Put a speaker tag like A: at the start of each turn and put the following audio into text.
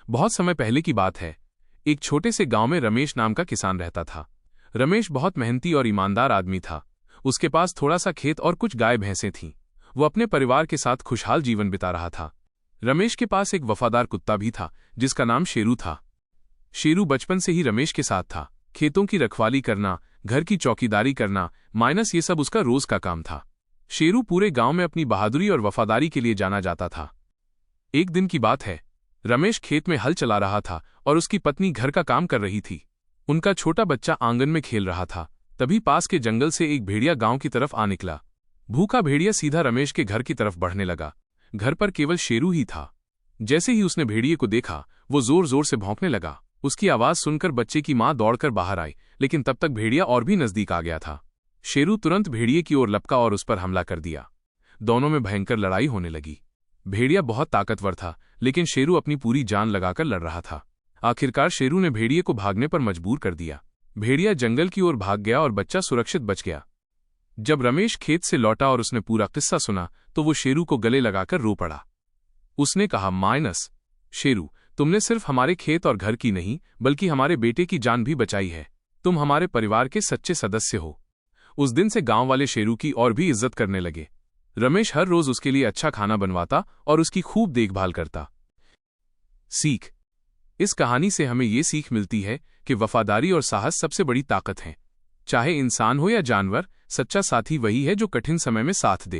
A: बहुत समय पहले की बात है। एक छोटे से गांव में रमेश नाम का किसान रहता था। रमेश बहुत मेहनती और ईमानदार आदमी था। उसके पास थोड़ा सा खेत और कुछ गाय भैंसें थीं। वो अपने परिवार के साथ खुशहाल जीवन बिता रहा था। रमेश के पास एक वफादार कुत्ता भी था जिसका नाम शेरू था। शेरू बचपन से ही रमेश के साथ था। खेतों की रखवाली करना, घर की चौकीदारी करना, माइनस ये सब उसका रोज का काम था। शेरू पूरे गांव में अपनी बहादुरी और वफादारी के लिए जाना जाता था। एक दिन की बात है, रमेश खेत में हल चला रहा था और उसकी पत्नी घर का काम कर रही थी। उनका छोटा बच्चा आंगन में खेल रहा था। तभी पास के जंगल से एक भेड़िया गांव की तरफ आ निकला। भूखा भेड़िया सीधा रमेश के घर की तरफ बढ़ने लगा। घर पर केवल शेरू ही था। जैसे ही उसने भेड़िए को देखा, वो जोर जोर से भौंकने लगा। उसकी आवाज सुनकर बच्चे की मां दौड़कर बाहर आई, लेकिन तब तक भेड़िया और भी नजदीक आ गया था। शेरू तुरंत भेड़िए की ओर लपका और उस पर हमला कर दिया। दोनों में भयंकर लड़ाई होने लगी। भेड़िया बहुत ताकतवर था, लेकिन शेरू अपनी पूरी जान लगाकर लड़ रहा था। आखिरकार शेरू ने भेड़िए को भागने पर मजबूर कर दिया। भेड़िया जंगल की ओर भाग गया और बच्चा सुरक्षित बच गया। जब रमेश खेत से लौटा और उसने पूरा किस्सा सुना तो वो शेरू को गले लगाकर रो पड़ा। उसने कहा, माइनस शेरू, तुमने सिर्फ हमारे खेत और घर की नहीं बल्कि हमारे बेटे की जान भी बचाई है। तुम हमारे परिवार के सच्चे सदस्य हो। उस दिन से गांव वाले शेरू की और भी इज्जत करने लगे। रमेश हर रोज उसके लिए अच्छा खाना बनवाता और उसकी खूब देखभाल करता। सीख: इस कहानी से हमें ये सीख मिलती है कि वफादारी और साहस सबसे बड़ी ताकत है। चाहे इंसान हो या जानवर, सच्चा साथी वही है जो कठिन समय में साथ दे।